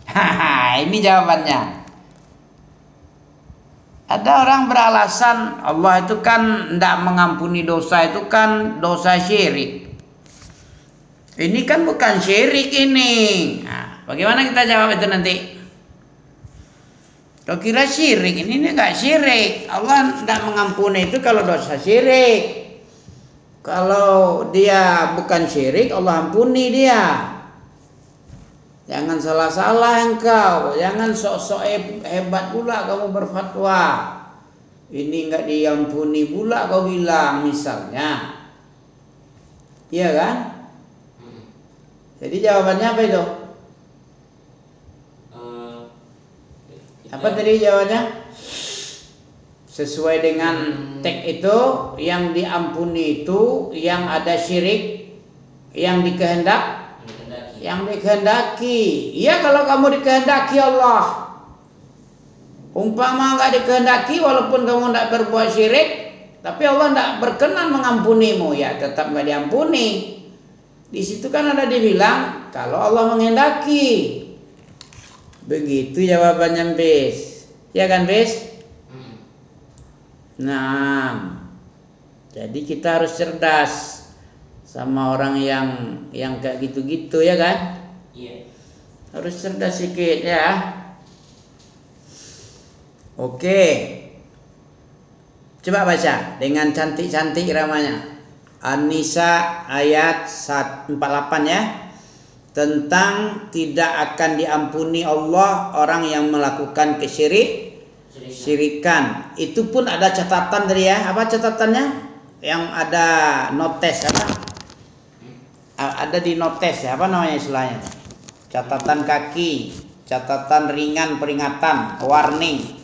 Haha, ini jawabannya. Ada orang beralasan Allah itu kan tidak mengampuni dosa, itu kan dosa syirik. Ini kan bukan syirik ini. Nah, bagaimana kita jawab itu nanti? Kau kira syirik, ini enggak syirik. Allah tidak mengampuni itu kalau dosa syirik. Kalau dia bukan syirik, Allah ampuni dia. Jangan salah-salah engkau, jangan sok-sok hebat pula kamu berfatwa. Ini enggak diampuni pula kau bilang misalnya. Iya kan? Jadi jawabannya apa itu? Apa tadi jawabannya? Sesuai dengan teks itu, yang diampuni itu yang ada syirik, yang dikehendaki. Iya, kalau kamu dikehendaki Allah. Umpama enggak dikehendaki, walaupun kamu tidak berbuat syirik, tapi Allah tidak berkenan mengampunimu, ya tetap enggak diampuni. Di situ kan ada dibilang kalau Allah menghendaki. Begitu jawabannya, Bis. Ya kan, Bis? Nah, jadi kita harus cerdas sama orang yang kayak gitu-gitu, ya kan? Iya. Harus cerdas sedikit ya. Oke. Coba baca dengan cantik-cantik iramanya. An-Nisa ayat 48 ya. Tentang tidak akan diampuni Allah orang yang melakukan kesyirikan. Itu pun ada catatan dari ya. Apa catatannya? Yang ada notes apa? Ada di notes ya, apa namanya istilahnya? Catatan kaki, catatan ringan peringatan, warning.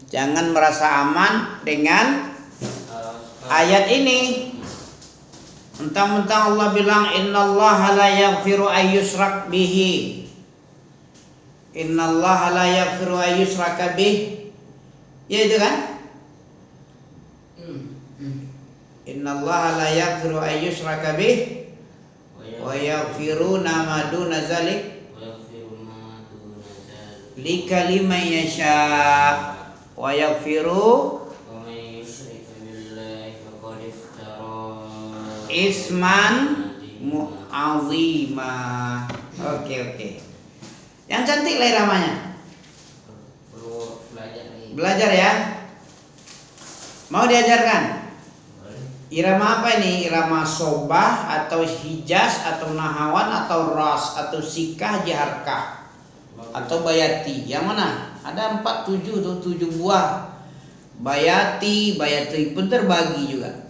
Jangan merasa aman dengan ayat ini. Mentang-mentang Allah bilang innallaha la yaghfiru ayyusrak bihi. Innallaha la yaghfiru ayyusraka bih. Ya itu kan? Innallaha la yaghfiru ayyusraka bih wa yaghfiru ma duna zalik liman yasha wa yaghfiru isman mu'azima. Oke. Yang cantik lah iramanya. Belajar ya. Mau diajarkan? Irama apa ini? Irama sobah atau hijaz atau nahawan atau ras atau sikah jaharkah atau bayati? Yang mana? Ada 7 buah. Bayati pun terbagi juga.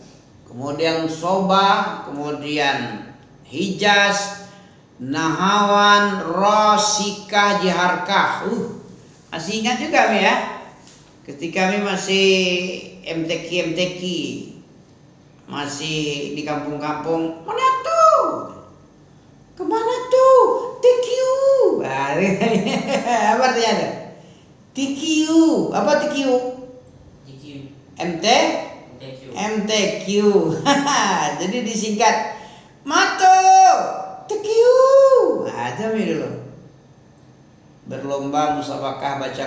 Kemudian sobah, kemudian hijaz, nahawan, ras, sikah, jaharkah. Masih ingat juga kami ya? Ketika kami masih MTQ, masih di kampung-kampung, mana tuh? Kemana tuh? TQ. Apa artinya ada? TQ. Apa TQ? MTQ. Jadi disingkat Mato TQ. Ada dulu. Berlomba musabakah baca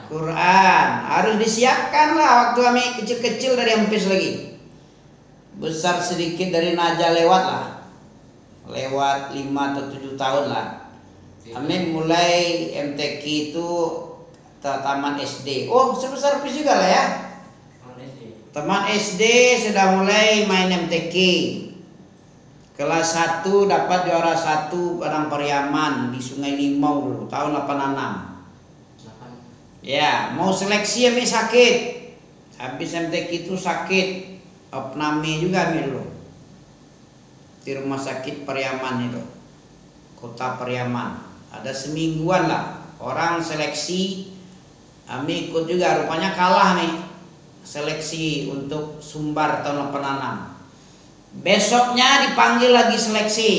Quran. Harus disiapkan lah waktu kami kecil-kecil dari Hampis lagi. Besar sedikit dari Naja lewat lah. Lewat 5 atau 7 tahun lah. Kami mulai MTQ itu taman SD. Oh, sebesar Hampis juga lah ya. Teman SD sudah mulai main MTQ. Kelas 1 dapat juara 1 Padang Pariaman di Sungai Limau dulu tahun 86. Ya, mau seleksi kami sakit. Habis MTQ itu sakit. Opname juga kami dulu. Di rumah sakit Pariaman itu. Kota Pariaman. Ada semingguan lah. Orang seleksi. Kami ikut juga, rupanya kalah nih. Seleksi untuk Sumbar tahun 86. Besoknya dipanggil lagi seleksi.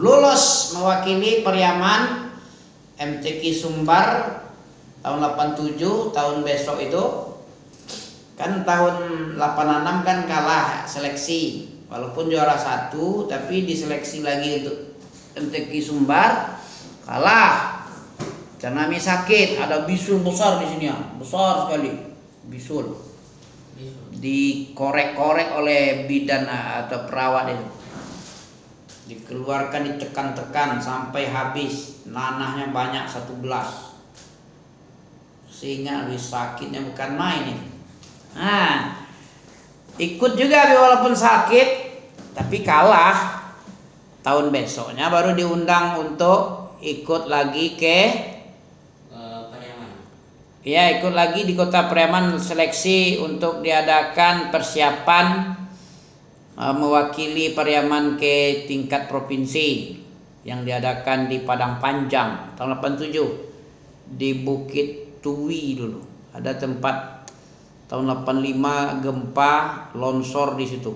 Lulus mewakili Pariaman MTQ Sumbar tahun 87. Tahun besok itu kan tahun 86 kan kalah seleksi. Walaupun juara 1 tapi diseleksi lagi untuk MTQ Sumbar. Kalah. Karena Ami sakit, ada bisul besar di sini ya, besar sekali bisul. Dikorek-korek oleh bidan atau perawat itu. Dikeluarkan, ditekan-tekan sampai habis, nanahnya banyak 1 gelas. Sehingga habis sakitnya bukan main ini. Nah, ikut juga walaupun sakit, tapi kalah. Tahun besoknya baru diundang untuk ikut lagi ke Pariaman. Ya, ikut lagi di Kota Pariaman seleksi untuk diadakan persiapan mewakili Pariaman ke tingkat provinsi yang diadakan di Padang Panjang tahun 87 di Bukit Tuwi dulu. Ada tempat tahun 85 gempa longsor di situ.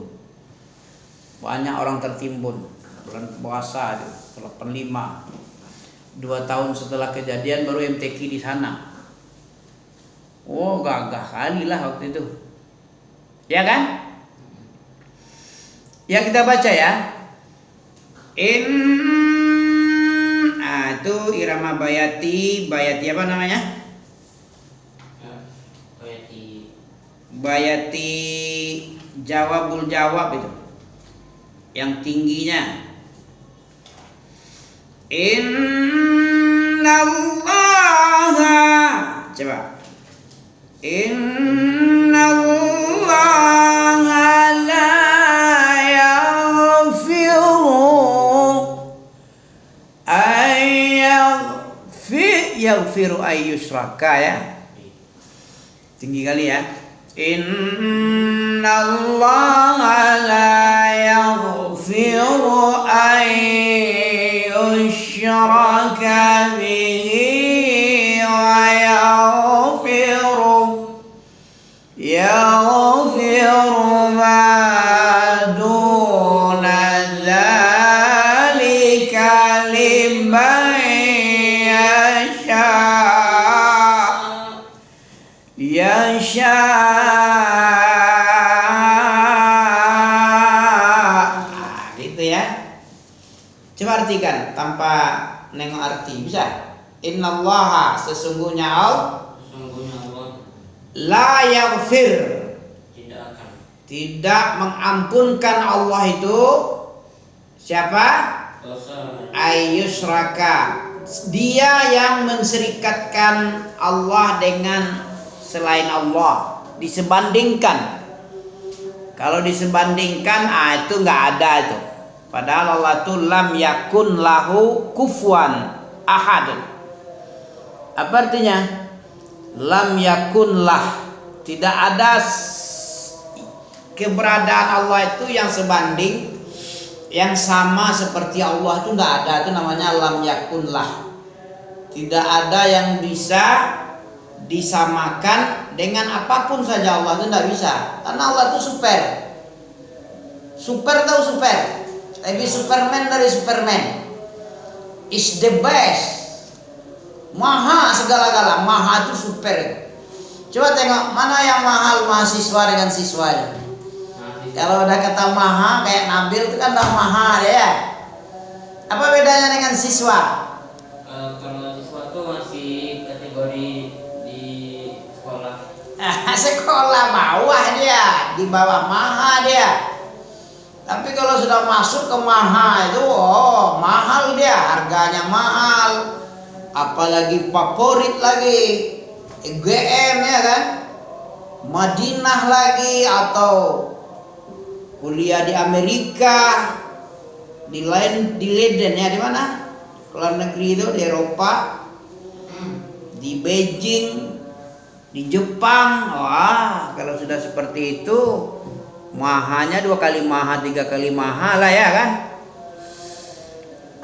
Banyak orang tertimbun. Bulan puasa itu 85. 2 tahun setelah kejadian baru MTQ di sana. Oh, gagah kali lah waktu itu. Ya kan? Yang kita baca ya. Itu irama bayati. Bayati apa namanya? Bayati jawabul jawab itu. Yang tingginya. Innallaha. Coba. Innallaha la yaghfiru ayyushraka ya. Tinggi kali ya. Innallaha la yaghfiru ayyushraka bihi wa yaghfiru ma duna dzalika liman yasha. Gitu ya. Coba artikan tanpa nengok arti, bisa? Innallaha, sesungguhnya Allah la yaghfir, tidak mengampunkan. Allah itu siapa? Ayyusraka, dia yang menserikatkan Allah dengan selain Allah, disebandingkan. Kalau disebandingkan, itu nggak ada itu. Padahal Allah itu lam yakun lahu kufuwan ahad. Apa artinya? Lam yakun lah, tidak ada keberadaan Allah itu yang sebanding, yang sama seperti Allah itu nggak ada. Itu namanya lam yakun lah. Tidak ada yang bisa disamakan dengan apapun saja. Allah itu tidak bisa, karena Allah itu super. Super tahu super? Tapi Superman dari Superman is the best. Maha segala-gala, maha itu super. Coba tengok mana yang mahal mahasiswa dengan siswanya. Kalau udah kata maha kayak Nabil itu kan udah maha ya. Apa bedanya dengan siswa? Kalau siswa tuh masih kategori di sekolah. Sekolah bawah dia, di bawah maha dia. Tapi kalau sudah masuk ke maha itu, mahal dia, harganya mahal. Apalagi favorit lagi, EGM ya kan, Madinah lagi, atau kuliah di Amerika, di Leiden ya, di mana? Luar negeri itu, di Eropa, di Beijing, di Jepang. Wah, kalau sudah seperti itu, mahanya 2 kali maha, 3 kali maha lah ya kan.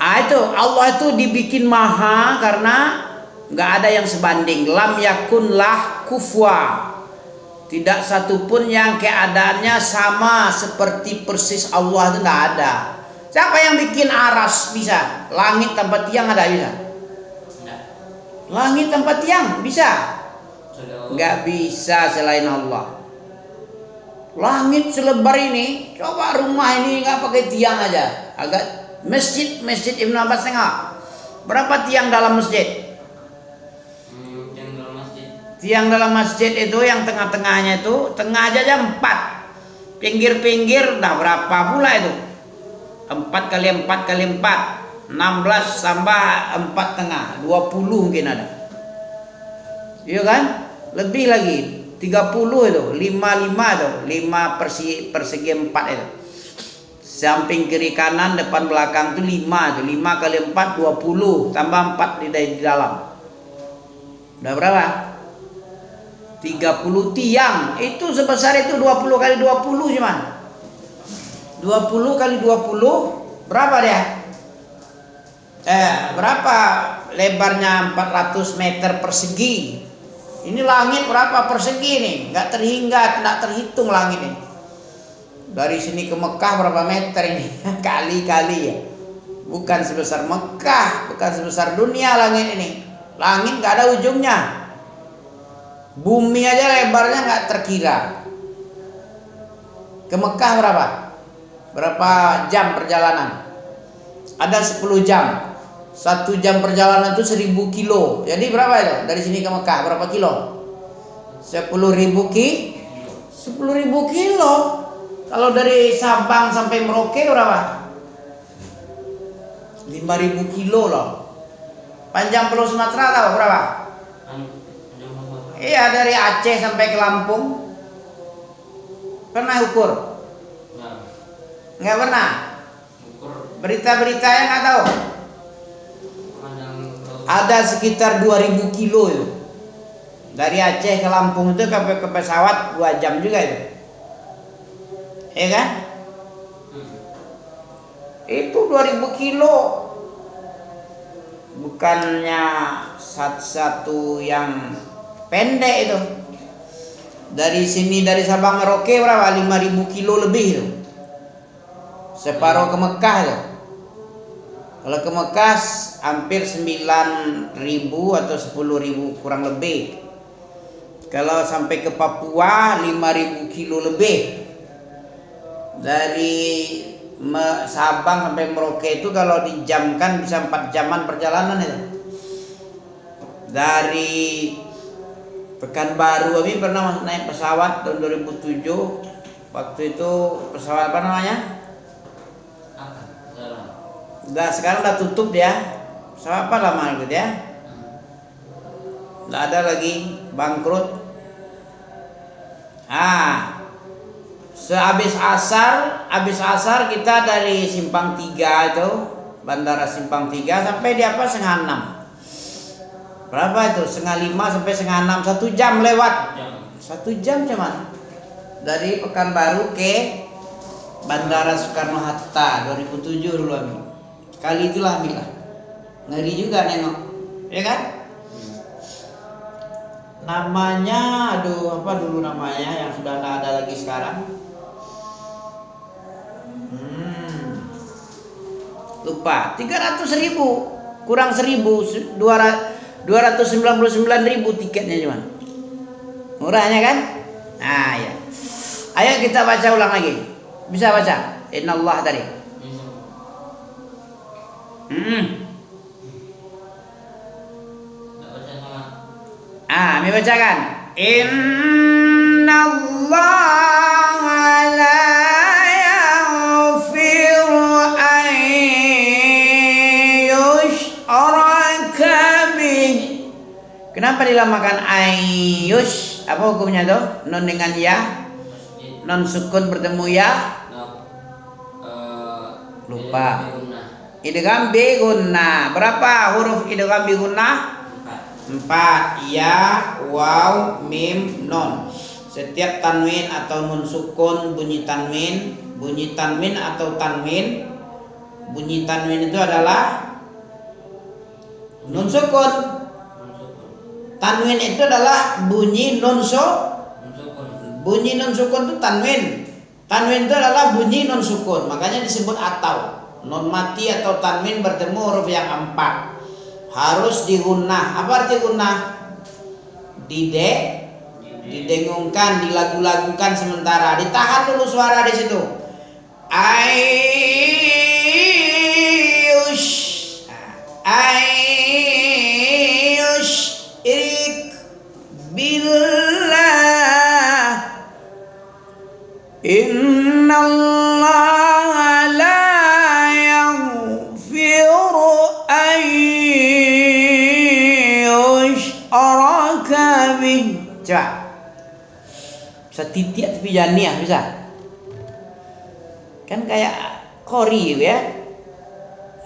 Itu Allah itu dibikin maha karena nggak ada yang sebanding. Lam yakun lah kufwa, tidak satupun yang keadaannya sama seperti persis Allah, itu nggak ada. Siapa yang bikin aras bisa? Langit tanpa tiang ada bisa? Langit tanpa tiang bisa? Nggak bisa selain Allah. Langit selebar ini, coba rumah ini nggak pakai tiang aja. Agak masjid Ibnu Abbas tengok, Berapa tiang dalam masjid? Yang dalam masjid. Tiang dalam masjid itu yang tengah-tengahnya itu, tengah aja 4. Pinggir-pinggir, nah berapa pula itu? 4 kali 4 kali 4, 16 tambah 4 tengah, 20 mungkin ada. Iya kan? Lebih lagi, 30 itu, 55 itu, 5 persegi 4 itu. Samping kiri kanan depan belakang itu 5 itu, 5 kali 4 20 tambah 4 di dalam. Udah berapa? 30 tiang. Itu sebesar itu 20 kali 20 cuman. 20 kali 20 berapa dia? Berapa lebarnya? 400 meter persegi. Ini langit berapa persegi nih? Nggak terhingga, nggak terhitung langit ini. Dari sini ke Mekah berapa meter ini? Kali-kali ya. Bukan sebesar Mekah, bukan sebesar dunia langit ini. Langit nggak ada ujungnya. Bumi aja lebarnya nggak terkira. Ke Mekah berapa? Berapa jam perjalanan? Ada 10 jam. 1 jam perjalanan itu 1000 kilo. Jadi berapa itu? Dari sini ke Mekah berapa kilo? 10.000 kilo. Kalau dari Sabang sampai Merauke berapa? 5.000 kilo loh. Panjang Pulau Sumatera tahu berapa? Iya, dari Aceh sampai ke Lampung. Pernah ukur? Nggak pernah. Berita-beritanya nggak tahu. Ada sekitar 2000 kilo itu. Dari Aceh ke Lampung itu ke pesawat 2 jam juga itu. Ya kan? Itu 2000 kilo. Bukannya satu yang pendek itu. Dari sini dari Sabang Merauke berapa? 5.000 kilo lebih itu. Separuh ke Mekah itu. Kalau ke Mekah hampir 9.000 atau 10.000 kurang lebih. Kalau sampai ke Papua 5.000 kilo lebih. Dari Sabang sampai Merauke itu kalau dijamkan bisa 4 jaman perjalanan itu. Dari Pekanbaru kami pernah naik pesawat tahun 2007. Waktu itu pesawat apa namanya? Sekarang udah tutup dia. Pesawat apa lama itu ya? Nggak ada lagi, bangkrut. Sehabis asar kita dari Simpang 3 itu, Bandara Simpang 3 sampai di apa? Setengah 6. Berapa itu? Setengah 5 sampai setengah 6, 1 jam lewat. 1 jam cuman. Dari Pekanbaru ke Bandara Soekarno-Hatta 2007 dulu kami. Kali itulah kami lah. Ngeri juga nengok, ya kan? Namanya, aduh apa dulu namanya yang sudah nggak ada lagi sekarang? Lupa. 300.000 kurang 1.000, 299.000 tiketnya cuma. Murahnya kan? Nah ya. Ayo kita baca ulang lagi. Bisa baca? Innallah tadi. Kami bacakan. Innallaha la yaghfiru an yushraka bih. Kenapa dilamakan ayyush? Apa hukumnya tuh? Nun dengan ya? Non sukun bertemu ya? Lupa. Idgham bi gunnah. Berapa huruf idgham bi gunnah? 4. Ya, waw, mim, non. Setiap tanwin atau nun sukun bunyi tanwin atau tanwin. Bunyi tanwin itu adalah nun sukun. Tanwin itu adalah bunyi nun bunyi nun sukun itu tanwin. Tanwin itu adalah bunyi nun sukun. Makanya disebut atau. Nun mati atau tanwin bertemu huruf yang 4. Harus digunnah. Apa arti gunnah? Didengungkan, dilagu-lagukan sementara. Ditahan dulu suara di situ. Ayyush. Innallaha la yaghfiru an yushraka bih. Coba. Bisa titik tapi janiyah bisa. Kan kayak qori ya.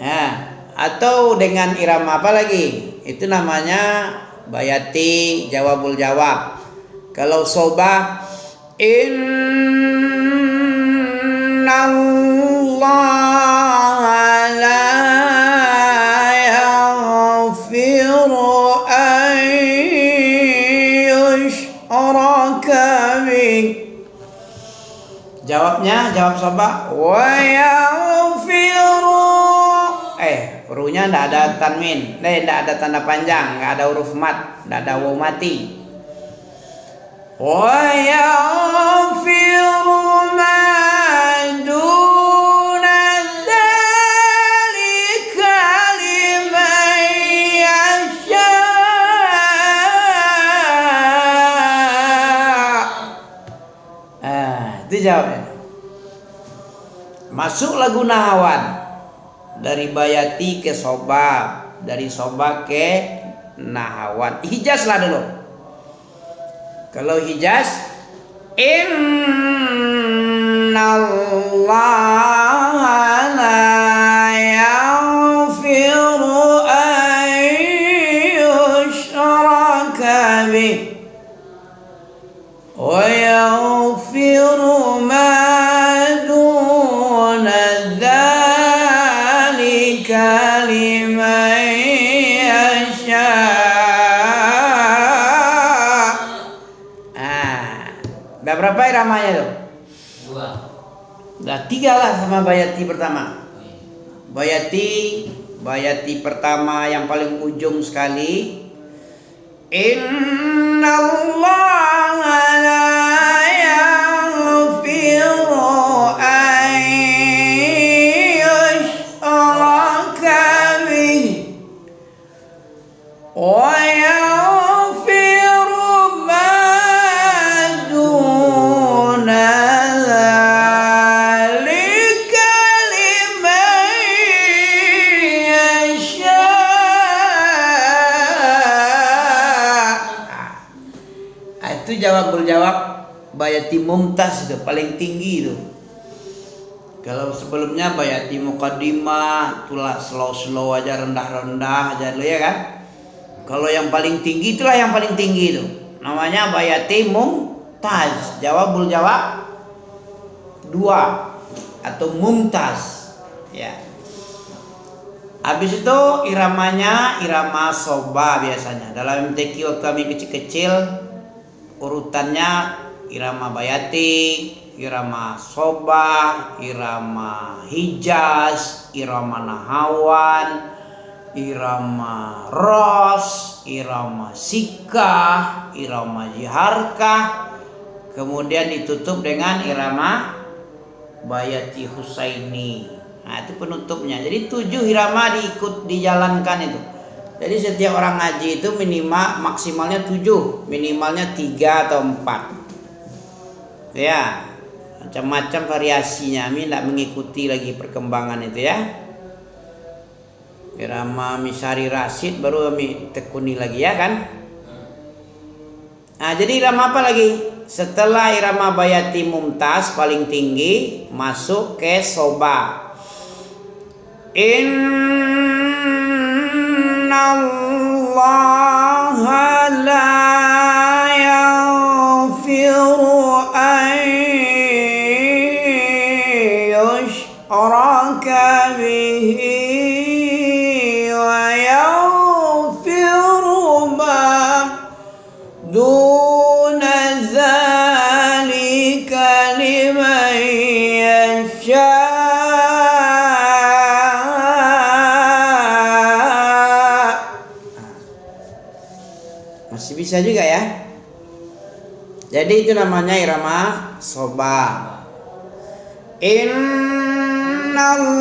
Nah, atau dengan irama apa lagi? Itu namanya bayati jawabul jawab. Kalau sobah innallaha la yaghfiru an yushraka bih. Jawabnya, jawab sobah wa yaghfiru. Runya ndak ada tanwin, ndak ada tanda panjang, nggak ada huruf mat, ndak ada waw mati. Wa yaghfiru ma duna dzalika liman yasha. Itu jawabnya. Masuk lagu nahawan. Dari bayati ke sobab, dari sobab ke nahawan. Hijaz lah dulu. Kalau hijaz, innallaha la yaghfiru an yushraka bih wa yaghfiru ma duna liman yasha. Udah berapa iramanya tuh? 2. Udah 3 lah sama bayati pertama. Bayati pertama yang paling ujung sekali. Innallaha la yaghfiru an yushraka bih wa yaghfiru ma duna dzalika liman yasha. Itu jawabul jawab bayati mumtaz, itu paling tinggi itu. Kalau sebelumnya bayati muqaddimah, itulah slow aja, rendah aja dulu ya kan. Kalau yang paling tinggi itulah yang paling tinggi itu. Namanya bayati mumtaz, jawabul jawab 2 atau mumtaz ya. Habis itu iramanya irama soba biasanya. Dalam MTQ waktu kami kecil-kecil urutannya irama bayati, irama sobah, irama hijaz, irama nahawan, irama ros, irama sikah, irama jiharkah, kemudian ditutup dengan irama bayati husaini. Nah itu penutupnya. Jadi 7 irama dijalankan itu. Jadi setiap orang ngaji itu minimal maksimalnya 7, minimalnya 3 atau 4. Ya, macam-macam variasinya. Kami tidak mengikuti lagi perkembangan itu ya. Irama Misari Rasid baru kami tekuni lagi ya kan. Nah jadi irama apa lagi? Setelah irama bayati mumtaz paling tinggi masuk ke soba. Innallaha la yaghfiru an yushraka bihi wa yaghfiru ma duna dzalika liman yasha. Masih bisa juga ya. Jadi itu namanya irama soba. Innallaha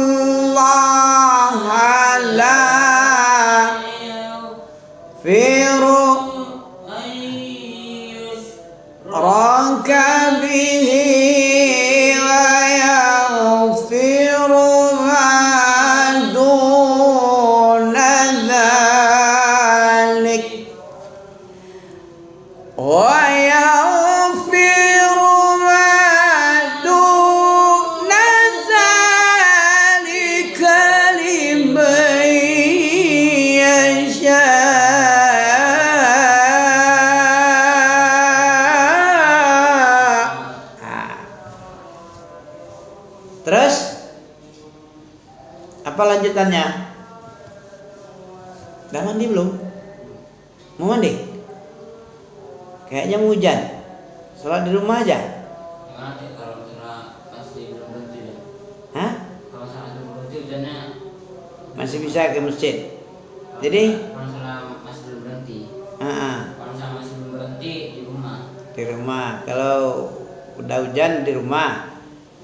la yaghfiru raka bihi kegiatannya? Udah mandi belum? Mau mandi? Kayaknya mau hujan. Sholat di rumah aja. Gimana sih kalau misalnya masih belum berhenti ya? Hah? Kalau misalnya belum berhenti hujannya, Masih bisa ke masjid. Jadi, kalau misalnya masih belum berhenti, ah, kalau misalnya masih belum berhenti di rumah. di rumah. Kalau udah hujan di rumah.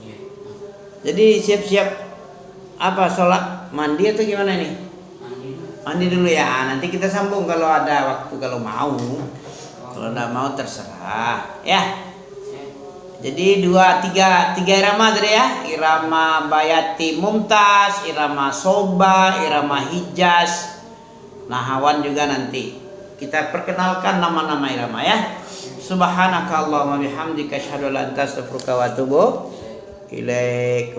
Iya. Jadi siap-siap apa sholat mandi atau gimana nih? Mandi dulu. Mandi dulu ya. Nanti kita sambung kalau ada waktu, kalau mau. Kalau nggak mau terserah. Ya. Ya. Jadi tiga irama tadi ya. Irama Bayati Mumtaz, irama Soba, irama Hijaz, Nahawan juga nanti. Kita perkenalkan nama-nama irama ya. Subhanaka Allahumma bihamdika asyhadu an la ilaha illa anta astaghfiruka wa atubu ilaik.